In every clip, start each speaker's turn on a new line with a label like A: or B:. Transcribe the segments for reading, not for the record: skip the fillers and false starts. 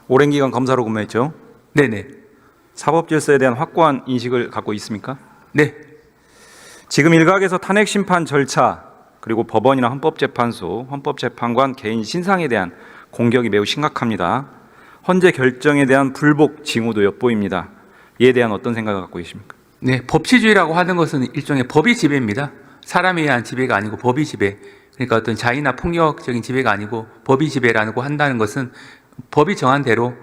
A: 오랜 기간 검사로 근무했죠.
B: 네네.
A: 사법 질서에 대한 확고한 인식을 갖고 있습니까?
B: 네.
A: 지금 일각에서 탄핵 심판 절차 그리고 법원이나 헌법재판소, 헌법재판관 개인 신상에 대한 공격이 매우 심각합니다. 헌재 결정에 대한 불복 징후도 엿보입니다. 이에 대한 어떤 생각을 갖고 계십니까?
B: 네. 법치주의라고 하는 것은 일종의 법이 지배입니다. 사람에 의한 지배가 아니고 법이 지배. 그러니까 어떤 자의나 폭력적인 지배가 아니고 법이 지배라고 한다는 것은 법이 정한 대로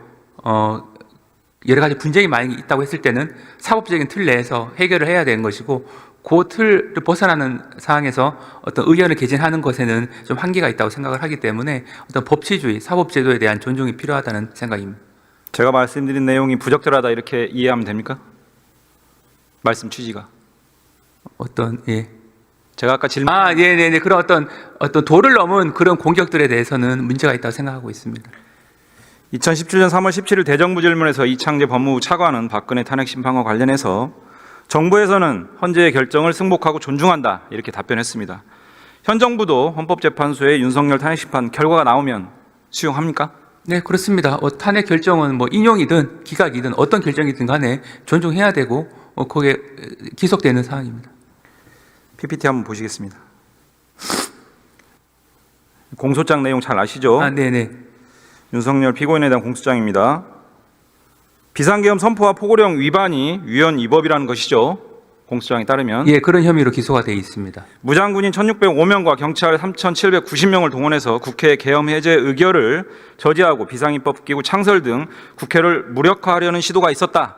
B: 여러 가지 분쟁이 많이 있다고 했을 때는 사법적인 틀 내에서 해결을 해야 되는 것이고, 그 틀을 벗어나는 상황에서 어떤 의견을 개진하는 것에는 좀 한계가 있다고 생각을 하기 때문에 어떤 법치주의, 사법제도에 대한 존중이 필요하다는 생각입니다.
A: 제가 말씀드린 내용이 부적절하다 이렇게 이해하면 됩니까? 말씀 취지가.
B: 예.
A: 제가 아까 질문.
B: 네네네. 그런 어떤 도를 넘은 그런 공격들에 대해서는 문제가 있다고 생각하고 있습니다.
A: 2017년 3월 17일 대정부 질문에서 이창재 법무부 차관은 박근혜 탄핵 심판과 관련해서 정부에서는 헌재의 결정을 승복하고 존중한다 이렇게 답변했습니다. 현 정부도 헌법재판소의 윤석열 탄핵 심판 결과가 나오면 수용합니까?
B: 네, 그렇습니다. 탄핵 결정은 뭐 인용이든 기각이든 어떤 결정이든 간에 존중해야 되고 거기에 기속되는 사항입니다.
A: PPT 한번 보시겠습니다. 공소장 내용 잘 아시죠?
B: 네네.
A: 윤석열 피고인에 대한 공소장입니다. 비상계엄 선포와 포고령 위반이 위헌 위법이라는 것이죠. 공소장에 따르면.
B: 예, 그런 혐의로 기소가 되어 있습니다.
A: 무장군인 1605명과 경찰 3790명을 동원해서 국회 계엄 해제 의결을 저지하고 비상입법 기구 창설 등 국회를 무력화하려는 시도가 있었다.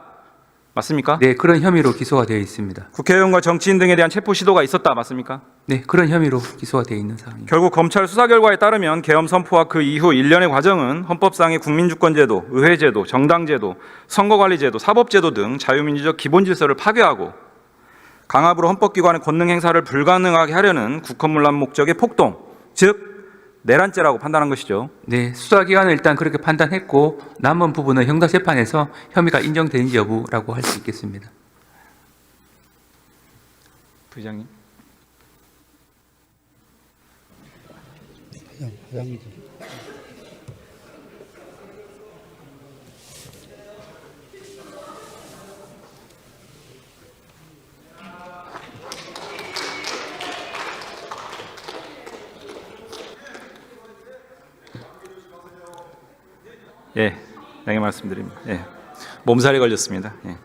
A: 맞습니까?
B: 네, 그런 혐의로 기소가 되어 있습니다.
A: 국회의원과 정치인 등에 대한 체포 시도가 있었다. 맞습니까?
B: 네, 그런 혐의로 기소가 되어 있는 사항입니다.
A: 결국 검찰 수사 결과에 따르면 계엄 선포와 그 이후 일련의 과정은 헌법상의 국민주권제도, 의회제도, 정당제도, 선거관리제도, 사법제도 등 자유민주적 기본질서를 파괴하고 강압으로 헌법기관의 권능 행사를 불가능하게 하려는 국헌문란 목적의 폭동, 즉 내란죄라고 판단한 것이죠.
B: 네, 수사기관은 일단 그렇게 판단했고 남은 부분은 형사재판에서 혐의가 인정되는지 여부라고 할 수 있겠습니다.
A: 부장님. 예, 양해 말씀드립니다. 예, 몸살이 걸렸습니다. 예.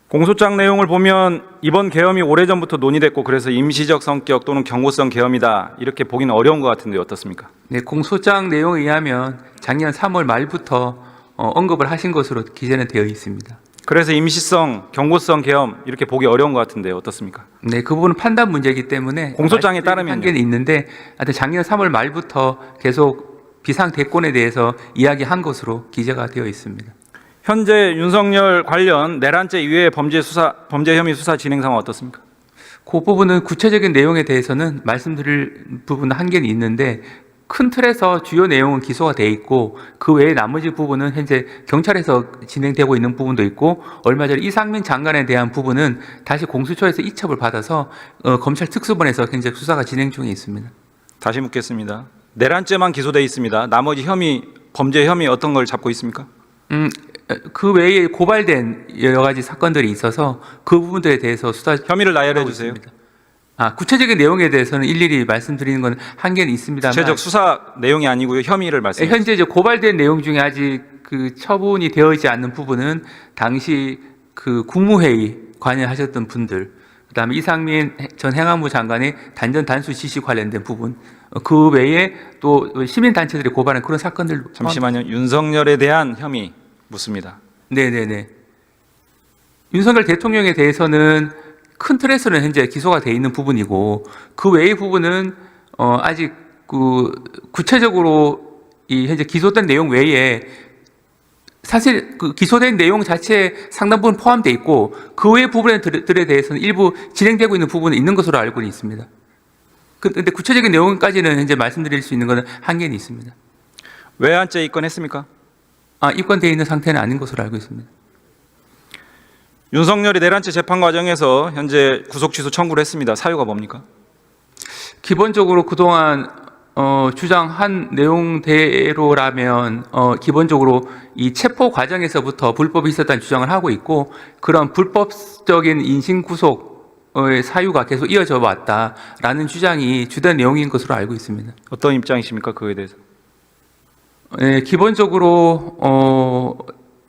A: 공소장 내용을 보면 이번 계엄이 오래전부터 논의됐고 그래서 임시적 성격 또는 경고성 계엄이다 이렇게 보기는 어려운 것 같은데 어떻습니까?
B: 네, 공소장 내용에 의하면 작년 3월 말부터 언급을 하신 것으로 기재는 되어 있습니다.
A: 그래서 임시성, 경고성 계엄 이렇게 보기 어려운 것 같은데 어떻습니까?
B: 네, 그 부분은 판단 문제이기 때문에
A: 공소장에 따르면
B: 한계는 있는데 하여튼 작년 3월 말부터 계속 비상대권에 대해서 이야기한 것으로 기재가 되어 있습니다.
A: 현재 윤석열 관련 내란죄 이외의 범죄 혐의 수사 진행 상황 어떻습니까?
B: 그 부분은 구체적인 내용에 대해서는 말씀드릴 부분은 한계는 있는데 큰 틀에서 주요 내용은 기소가 돼 있고 그 외에 나머지 부분은 현재 경찰에서 진행되고 있는 부분도 있고 얼마 전에 이상민 장관에 대한 부분은 다시 공수처에서 이첩을 받아서 검찰 특수본에서 현재 수사가 진행 중에 있습니다.
A: 다시 묻겠습니다. 내란죄만 기소돼 있습니다. 나머지 범죄 혐의 어떤 걸 잡고 있습니까?
B: 그 외에 고발된 여러 가지 사건들이 있어서 그 부분들에 대해서 수사
A: 혐의를 나열해 주세요.
B: 구체적인 내용에 대해서는 일일이 말씀드리는 건 한계는 있습니다만
A: 구체적 수사 내용이 아니고요. 혐의를 말씀해 주세요.
B: 현재 이제 고발된 내용 중에 아직 그 처분이 되어 있지 않는 부분은 당시 그 국무회의 관여하셨던 분들, 그다음에 이상민 전 행안부 장관의 단전 단수 지시 관련된 부분, 그 외에 또 시민단체들이 고발한 그런 사건들.
A: 잠시만요. 윤석열에 대한 혐의 묻습니다.
B: 네네네. 윤석열 대통령에 대해서는 큰 틀에서는 현재 기소가 돼 있는 부분이고 그 외의 부분은 아직 그 구체적으로 이 현재 기소된 내용 외에 사실 그 기소된 내용 자체에 상당 부분 포함되어 있고 그 외의 부분들에 대해서는 일부 진행되고 있는 부분이 있는 것으로 알고 있습니다. 그런데 구체적인 내용까지는 현재 말씀드릴 수 있는 것은 한계는 있습니다.
A: 외환죄 입건했습니까?
B: 입건되어 있는 상태는 아닌 것으로 알고 있습니다.
A: 윤석열이 내란죄 재판 과정에서 현재 구속 취소 청구를 했습니다. 사유가 뭡니까?
B: 기본적으로 그동안 주장한 내용대로라면 기본적으로 이 체포 과정에서부터 불법이 있었다는 주장을 하고 있고 그런 불법적인 인신 구속의 사유가 계속 이어져 왔다라는 주장이 주된 내용인 것으로 알고 있습니다.
A: 어떤 입장이십니까? 그거에 대해서.
B: 기본적으로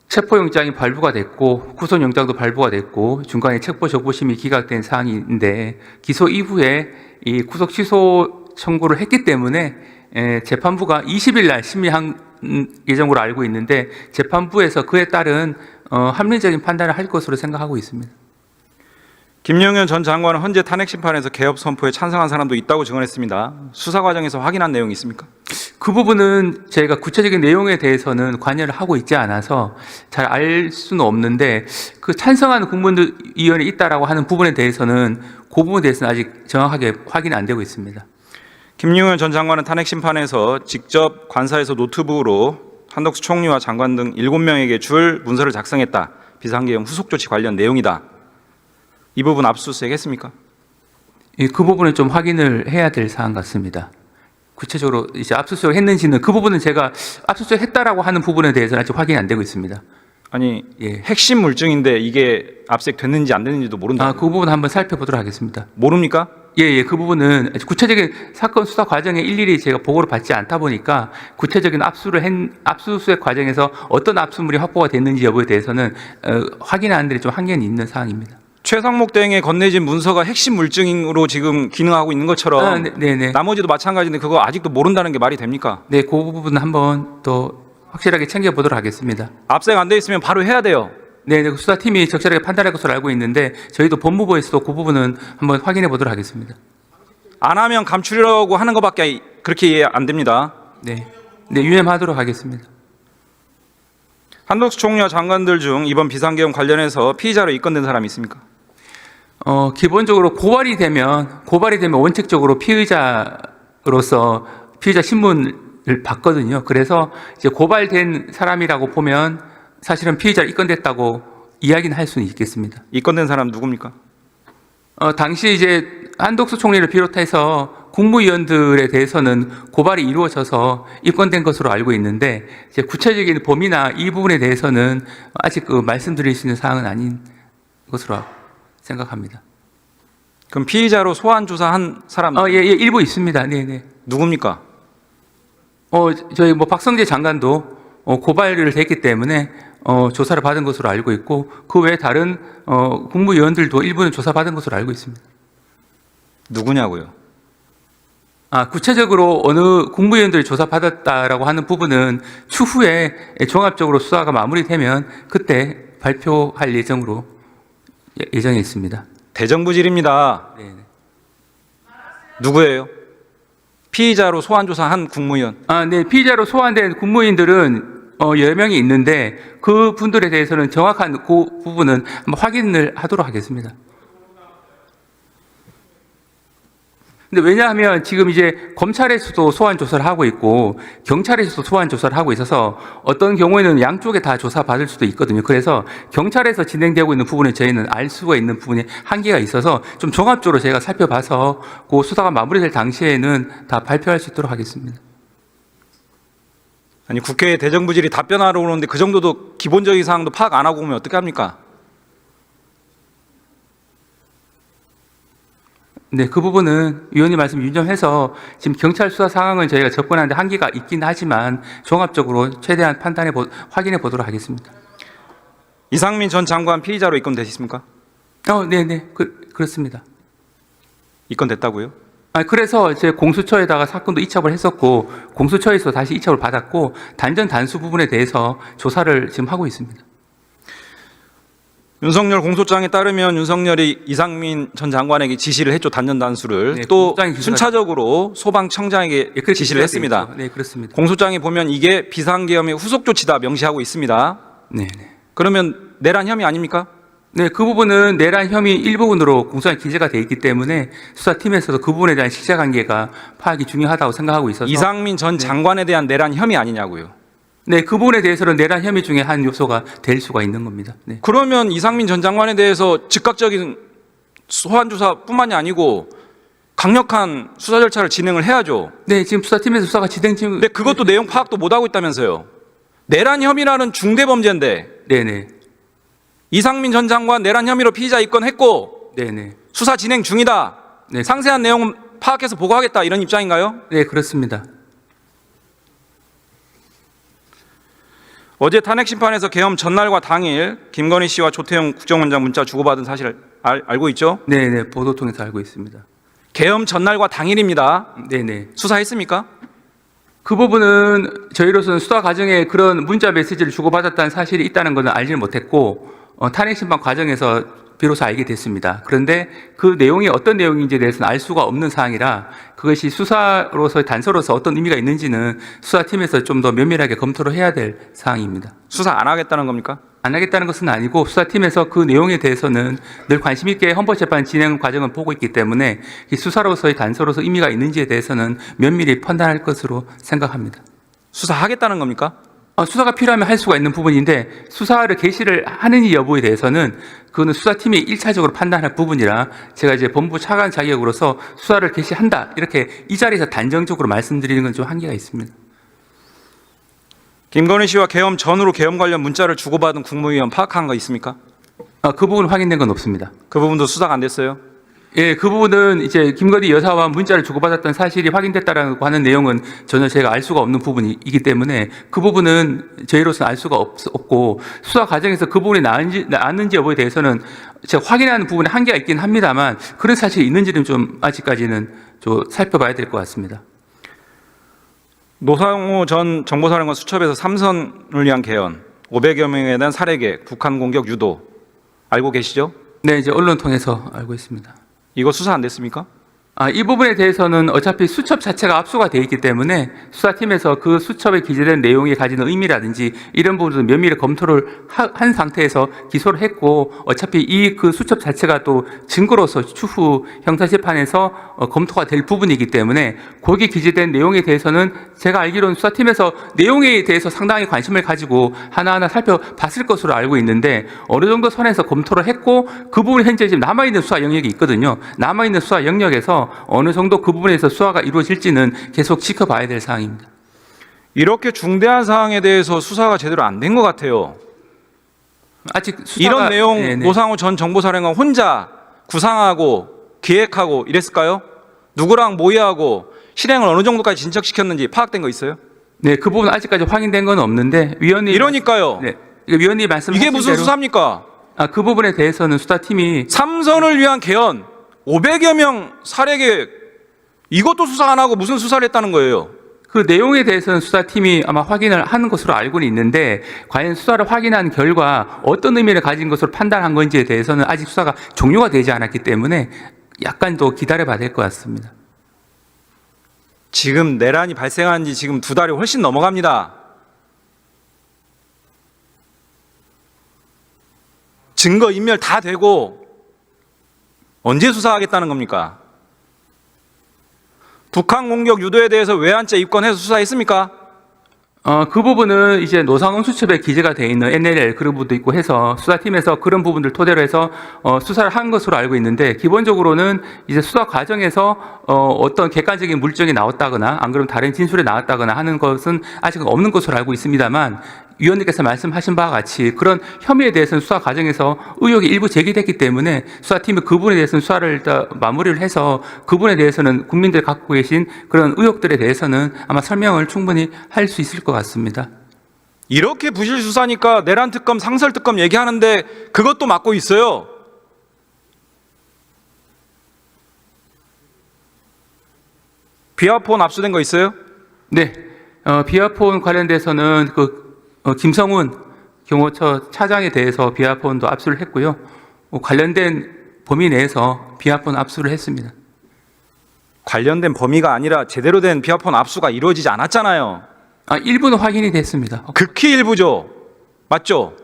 B: 체포영장이 발부가 됐고 구속영장도 발부가 됐고 중간에 체포 적부심이 기각된 사항인데 기소 이후에 이 구속 취소 청구를 했기 때문에 재판부가 20일 날 심리한 예정으로 알고 있는데 재판부에서 그에 따른 합리적인 판단을 할 것으로 생각하고 있습니다.
A: 김용현 전 장관은 헌재 탄핵 심판에서 개업 선포에 찬성한 사람도 있다고 증언했습니다. 수사 과정에서 확인한 내용이 있습니까?
B: 그 부분은 저희가 구체적인 내용에 대해서는 관여를 하고 있지 않아서 잘 알 수는 없는데 그 찬성하는 국무위원이 있다라고 하는 부분에 대해서는 그 부분에 대해서는 아직 정확하게 확인이 안 되고 있습니다.
A: 김용현 전 장관은 탄핵 심판에서 직접 관사에서 노트북으로 한덕수 총리와 장관 등 7명에게 줄 문서를 작성했다. 비상계엄 후속 조치 관련 내용이다. 이 부분 압수수색 했습니까?
B: 그 부분은 좀 확인을 해야 될 사안 같습니다. 구체적으로 이제 압수수색 했는지는 그 부분은 제가 압수수색 했다라고 하는 부분에 대해서는 아직 확인이 안 되고 있습니다.
A: 아니
B: 예.
A: 핵심 물증인데 이게 압수수색 됐는지 안 됐는지도 모른다.
B: 그 부분 한번 살펴보도록 하겠습니다.
A: 모릅니까?
B: 예, 그 부분은 구체적인 사건 수사 과정에 일일이 제가 보고를 받지 않다 보니까 구체적인 압수수색 과정에서 어떤 압수물이 확보가 됐는지 여부에 대해서는 확인하는 데 좀 한계는 있는 사항입니다.
A: 최상목 대행에 건네진 문서가 핵심 물증으로 지금 기능하고 있는 것처럼
B: 네네.
A: 나머지도 마찬가지인데 그거 아직도 모른다는 게 말이 됩니까?
B: 네, 그 부분은 한번 또 확실하게 챙겨보도록 하겠습니다.
A: 압수수색 안 돼 있으면 바로 해야 돼요.
B: 네, 수사팀이 적절하게 판단할 것으로 알고 있는데 저희도 법무부에서도 그 부분은 한번 확인해 보도록 하겠습니다.
A: 안 하면 감추려고 하는 것밖에 그렇게 이해 안 됩니다.
B: 네, 유념하도록 하겠습니다.
A: 한덕수 총리와 장관들 중 이번 비상계엄 관련해서 피의자로 입건된 사람이 있습니까?
B: 기본적으로 고발이 되면 원칙적으로 피의자로서 피의자 신문을 받거든요. 그래서 이제 고발된 사람이라고 보면 사실은 피의자로 입건됐다고 이야기는 할 수는 있겠습니다.
A: 입건된 사람 누굽니까?
B: 당시 이제 한덕수 총리를 비롯해서 국무위원들에 대해서는 고발이 이루어져서 입건된 것으로 알고 있는데 이제 구체적인 범위나 이 부분에 대해서는 아직 말씀드릴 수 있는 사항은 아닌 것으로 생각합니다.
A: 그럼 피의자로 소환 조사한 사람
B: 예, 일부 있습니다. 네네.
A: 누굽니까?
B: 저희 박성재 장관도 고발을 됐기 때문에 조사를 받은 것으로 알고 있고 그 외에 다른 국무위원들도 일부는 조사받은 것으로 알고 있습니다.
A: 누구냐고요?
B: 구체적으로 어느 국무위원들이 조사받았다라고 하는 부분은 추후에 종합적으로 수사가 마무리되면 그때 발표할 예정에 있습니다.
A: 대정부질입니다.
B: 네.
A: 누구예요? 피의자로 소환 조사한 국무위원.
B: 네. 피의자로 소환된 국무위원들은 여러 명이 있는데 그 분들에 대해서는 정확한 그 부분은 한번 확인을 하도록 하겠습니다. 근데 왜냐하면 지금 이제 검찰에서도 소환 조사를 하고 있고 경찰에서도 소환 조사를 하고 있어서 어떤 경우에는 양쪽에 다 조사 받을 수도 있거든요. 그래서 경찰에서 진행되고 있는 부분에 저희는 알 수가 있는 부분에 한계가 있어서 좀 종합적으로 제가 살펴봐서 그 수사가 마무리될 당시에는 다 발표할 수 있도록 하겠습니다.
A: 아니 국회에 대정부질이 답변하러 오는데 그 정도도 기본적인 사항도 파악 안 하고 오면 어떻게 합니까?
B: 네, 그 부분은 위원님 말씀 유념해서 지금 경찰 수사 상황은 저희가 접근하는데 한계가 있긴 하지만 종합적으로 최대한 확인해 보도록 하겠습니다.
A: 이상민 전 장관 피의자로 입건되셨습니까?
B: 네네, 그렇습니다.
A: 입건됐다고요?
B: 그래서 제 공수처에다가 사건도 이첩을 했었고 공수처에서 다시 이첩을 받았고 단전 단수 부분에 대해서 조사를 지금 하고 있습니다.
A: 윤석열 공소장에 따르면 윤석열이 이상민 전 장관에게 지시를 했죠. 단전 단수를.
B: 네,
A: 또
B: 공소장이 기소가-
A: 순차적으로 소방청장에게
B: 그렇게
A: 지시를
B: 기소가
A: 했습니다.
B: 돼 있죠. 네, 그렇습니다.
A: 공소장에 보면 이게 비상계엄의 후속 조치다 명시하고 있습니다.
B: 네.
A: 그러면 내란 혐의 아닙니까?
B: 네, 그 부분은 내란 혐의 일부분으로 공소장에 기재가 돼 있기 때문에 수사팀에서도 그 부분에 대한 실체관계가 파악이 중요하다고 생각하고 있어서
A: 이상민 전 장관에 대한 내란 혐의 아니냐고요.
B: 네, 그 부분에 대해서는 내란 혐의 중에 한 요소가 될 수가 있는 겁니다. 네.
A: 그러면 이상민 전 장관에 대해서 즉각적인 소환 조사뿐만이 아니고 강력한 수사 절차를 진행을 해야죠.
B: 네, 지금 수사팀에서 수사가 진행 중.
A: 근데 그것도 내용 파악도 못하고 있다면서요. 내란 혐의라는 중대 범죄인데
B: 네네.
A: 이상민 전 장관 내란 혐의로 피의자 입건했고
B: 네네.
A: 수사 진행 중이다.
B: 네.
A: 상세한 내용은 파악해서 보고하겠다 이런 입장인가요?
B: 네, 그렇습니다.
A: 어제 탄핵 심판에서 계엄 전날과 당일 김건희 씨와 조태용 국정원장 문자 주고받은 사실을 알고 있죠?
B: 네네. 보도 통해서 알고 있습니다.
A: 계엄 전날과 당일입니다.
B: 네네.
A: 수사했습니까?
B: 그 부분은 저희로서는 수사 과정에 그런 문자 메시지를 주고받았다는 사실이 있다는 것은 알지는 못했고 탄핵 심판 과정에서 비로소 알게 됐습니다. 그런데 그 내용이 어떤 내용인지에 대해서는 알 수가 없는 사항이라 그것이 수사로서 단서로서 어떤 의미가 있는지는 수사팀에서 좀 더 면밀하게 검토를 해야 될 사항입니다.
A: 수사 안 하겠다는 겁니까?
B: 안 하겠다는 것은 아니고 수사팀에서 그 내용에 대해서는 늘 관심 있게 헌법재판 진행 과정을 보고 있기 때문에 이 수사로서의 단서로서 의미가 있는지에 대해서는 면밀히 판단할 것으로 생각합니다.
A: 수사하겠다는 겁니까?
B: 수사가 필요하면 할 수가 있는 부분인데 수사를 개시를 하느니 여부에 대해서는 그거는 수사팀이 1차적으로 판단할 부분이라 제가 이제 본부 차관 자격으로서 수사를 개시한다 이렇게 이 자리에서 단정적으로 말씀드리는 건 좀 한계가 있습니다.
A: 김건희 씨와 계엄 전후로 계엄 관련 문자를 주고받은 국무위원 파악한 거 있습니까?
B: 그 부분 확인된 건 없습니다.
A: 그 부분도 수사가 안 됐어요?
B: 예, 그 부분은 이제 김건희 여사와 문자를 주고받았던 사실이 확인됐다라고 하는 내용은 전혀 제가 알 수가 없는 부분이기 때문에 그 부분은 저희로서는 알 수가 없고 수사 과정에서 그 부분이 나왔는지 여부에 대해서는 제가 확인하는 부분에 한계가 있긴 합니다만 그런 사실이 있는지는 좀 아직까지는 좀 살펴봐야 될 것 같습니다.
A: 노상호 전 정보사령관 수첩에서 삼선을 위한 개헌, 500여 명에 대한 살해 계획, 북한 공격 유도 알고 계시죠?
B: 네, 이제 언론 통해서 알고 있습니다.
A: 이거 수사 안 됐습니까?
B: 이 부분에 대해서는 어차피 수첩 자체가 압수가 돼 있기 때문에 수사팀에서 그 수첩에 기재된 내용이 가지는 의미라든지 이런 부분을 면밀히 검토를 한 상태에서 기소를 했고 어차피 그 수첩 자체가 또 증거로서 추후 형사재판에서 검토가 될 부분이기 때문에 거기에 기재된 내용에 대해서는 제가 알기로는 수사팀에서 내용에 대해서 상당히 관심을 가지고 하나하나 살펴봤을 것으로 알고 있는데 어느 정도 선에서 검토를 했고 그 부분이 현재 지금 남아있는 수사 영역이 있거든요. 남아있는 수사 영역에서 어느 정도 그 부분에서 수사가 이루어질지는 계속 지켜봐야 될 사항입니다.
A: 이렇게 중대한 사항에 대해서 수사가 제대로 안 된 것 같아요.
B: 아직 수사가,
A: 이런 내용
B: 네네.
A: 노상호 전 정보사령관 혼자 구상하고 기획하고 이랬을까요? 누구랑 모의하고 실행을 어느 정도까지 진척시켰는지 파악된 거 있어요?
B: 네, 그 부분 아직까지 확인된 건 없는데 위원님
A: 이러니까요.
B: 네, 위원님 말씀하신
A: 이게 무슨
B: 대로
A: 수사입니까?
B: 그 부분에 대해서는 수사팀이
A: 삼선을 위한 개헌, 500여 명 살해 계획 이것도 수사 안 하고 무슨 수사를 했다는 거예요?
B: 그 내용에 대해서는 수사팀이 아마 확인을 하는 것으로 알고는 있는데 과연 수사를 확인한 결과 어떤 의미를 가진 것으로 판단한 건지에 대해서는 아직 수사가 종료가 되지 않았기 때문에 약간 더 기다려봐야 될 것 같습니다.
A: 지금 내란이 발생한 지 지금 2달이 훨씬 넘어갑니다. 증거 인멸 다 되고 언제 수사하겠다는 겁니까? 북한 공격 유도에 대해서 외환죄 입건해서 수사했습니까?
B: 그 부분은 이제 노상훈 수첩에 기재가 되어 있는 NLL 그런 부분도 있고 해서 수사팀에서 그런 부분들 토대로 해서 수사를 한 것으로 알고 있는데 기본적으로는 이제 수사 과정에서 어떤 객관적인 물증이 나왔다거나 안 그러면 다른 진술이 나왔다거나 하는 것은 아직은 없는 것으로 알고 있습니다만 위원님께서 말씀하신 바와 같이 그런 혐의에 대해서는 수사 과정에서 의혹이 일부 제기됐기 때문에 수사팀이 그 부분에 대해서는 수사를 일단 마무리를 해서 그 부분에 대해서는 국민들이 갖고 계신 그런 의혹들에 대해서는 아마 설명을 충분히 할 수 있을 것 같습니다.
A: 이렇게 부실 수사니까 내란 특검, 상설 특검 얘기하는데 그것도 맡고 있어요. 비아폰 압수된 거 있어요?
B: 네, 비아폰 관련돼서는 김성훈 경호처 차장에 대해서 비아폰도 압수를 했고요. 관련된 범위 내에서 비아폰 압수를 했습니다.
A: 관련된 범위가 아니라 제대로 된 비아폰 압수가 이루어지지 않았잖아요.
B: 일부는 확인이 됐습니다.
A: 극히 일부죠. 맞죠?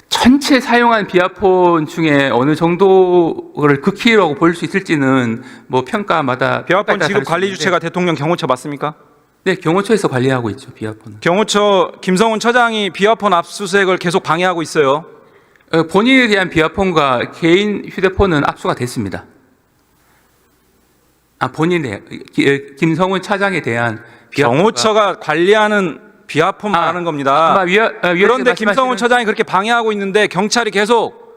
B: 전체 사용한 비아폰 중에 어느 정도를 극히라고 볼 수 있을지는 뭐 평가마다
A: 비아폰
B: 따라
A: 지급
B: 다를 수
A: 관리
B: 있는데
A: 주체가 대통령 경호처 맞습니까?
B: 네, 경호처에서 관리하고 있죠, 비아폰은.
A: 경호처 김성훈 처장이 비아폰 압수수색을 계속 방해하고 있어요.
B: 본인에 대한 비아폰과 개인 휴대폰은 압수가 됐습니다. 본인의 김성훈 차장에 대한
A: 경호처가 관리하는 비하폰 말하는 겁니다.
B: 아마
A: 그런데 김성훈 처장이 그렇게 방해하고 있는데 경찰이 계속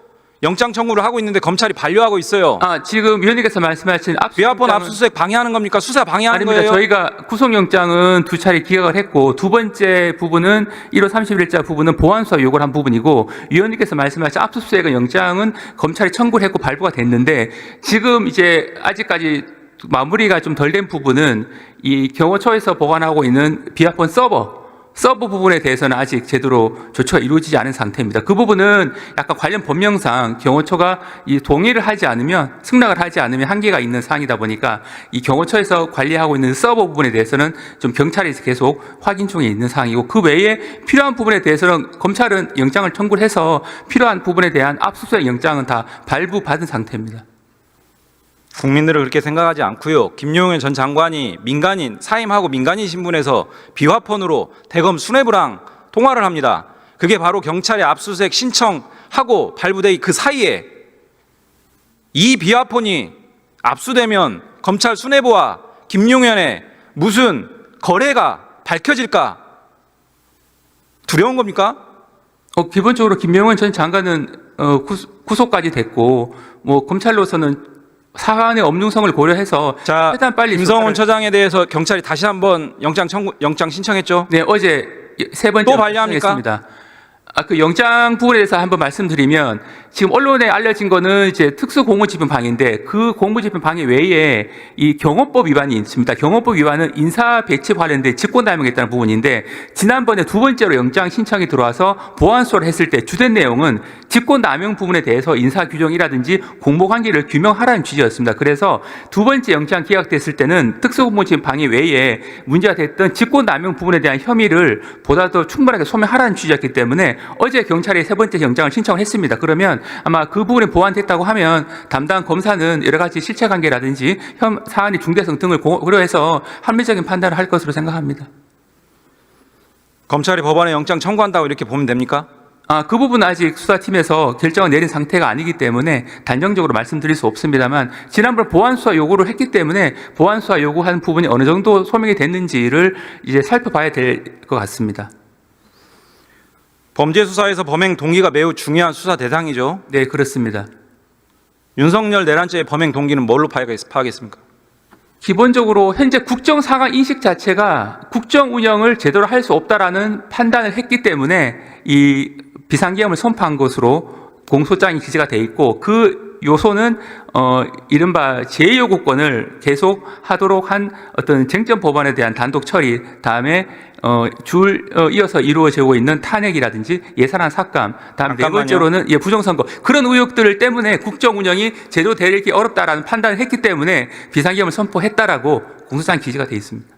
A: 영장 청구를 하고 있는데 검찰이 반려하고 있어요.
B: 지금 위원님께서 말씀하신
A: 비하폰 압수수색 방해하는 겁니까? 수사 방해하는
B: 아닙니다.
A: 거예요?
B: 저희가 구속영장은 2차례 기각을 했고 두 번째 부분은 1월 30일자 부분은 보완수사 요구를 한 부분이고 위원님께서 말씀하신 압수수색은 영장은 검찰이 청구를 했고 발부가 됐는데 지금 이제 아직까지 마무리가 좀 덜 된 부분은 이 경호처에서 보관하고 있는 비하폰 서버 부분에 대해서는 아직 제대로 조처가 이루어지지 않은 상태입니다. 그 부분은 약간 관련 법령상 경호처가 이 동의를 하지 않으면 승낙을 하지 않으면 한계가 있는 사항이다 보니까 이 경호처에서 관리하고 있는 서버 부분에 대해서는 좀 경찰이 계속 확인 중에 있는 사항이고 그 외에 필요한 부분에 대해서는 검찰은 영장을 청구를 해서 필요한 부분에 대한 압수수색 영장은 다 발부받은 상태입니다.
A: 국민들을 그렇게 생각하지 않고요. 김용현 전 장관이 사임하고 민간인 신분에서 비화폰으로 대검 수뇌부랑 통화를 합니다. 그게 바로 경찰에 압수수색 신청하고 발부되기 그 사이에 이 비화폰이 압수되면 검찰 수뇌부와 김용현의 무슨 거래가 밝혀질까 두려운 겁니까?
B: 기본적으로 김용현 전 장관은 구속까지 됐고 뭐 검찰로서는 사안의 엄중성을 고려해서 최대한 빨리
A: 김성훈 처장에 대해서 경찰이 다시 한번 영장 신청했죠?
B: 네, 어제 세 번째
A: 또 반려합니까?
B: 신청했습니다. 그 영장 부분에 대해서 한번 말씀드리면 지금 언론에 알려진 거는 이제 특수 공무집행방해인데 그 공무집행방해 외에 이 경호법 위반이 있습니다. 경호법 위반은 인사 배치 관련된 직권남용했다는 부분인데 지난번에 두 번째로 영장 신청이 들어와서 보완수사를 했을 때 주된 내용은 직권남용 부분에 대해서 인사 규정이라든지 공모관계를 규명하라는 취지였습니다. 그래서 두 번째 영장 기각됐을 때는 특수 공무집행방해 외에 문제가 됐던 직권남용 부분에 대한 혐의를 보다 더 충분하게 소명하라는 취지였기 때문에 어제 경찰이 세 번째 영장을 신청을 했습니다. 그러면 아마 그 부분에 보완됐다고 하면 담당 검사는 여러 가지 실체관계라든지 사안의 중대성 등을 고려해서 합리적인 판단을 할 것으로 생각합니다.
A: 검찰이 법원에 영장 청구한다고 이렇게 보면 됩니까?
B: 그 부분은 아직 수사팀에서 결정을 내린 상태가 아니기 때문에 단정적으로 말씀드릴 수 없습니다만 지난번 보완수사 요구를 했기 때문에 보완수사 요구한 부분이 어느 정도 소명이 됐는지를 이제 살펴봐야 될 것 같습니다.
A: 범죄 수사에서 범행 동기가 매우 중요한 수사 대상이죠.
B: 네, 그렇습니다.
A: 윤석열 내란죄의 범행 동기는 뭘로 파악했습니까?
B: 기본적으로 현재 국정 상황 인식 자체가 국정 운영을 제대로 할 수 없다라는 판단을 했기 때문에 이 비상계엄을 선포한 것으로 공소장이 기재가 돼 있고 그 요소는 이른바 제2요구권을 계속 하도록 한 어떤 쟁점 법안에 대한 단독 처리 다음에 이어서 이루어지고 있는 탄핵이라든지 예산안 삭감 다음 네 번째로는 부정선거 그런 의혹들 때문에 국정 운영이 제대로 되기 어렵다라는 판단을 했기 때문에 비상계엄을 선포했다라고 공소장 기재가 돼 있습니다.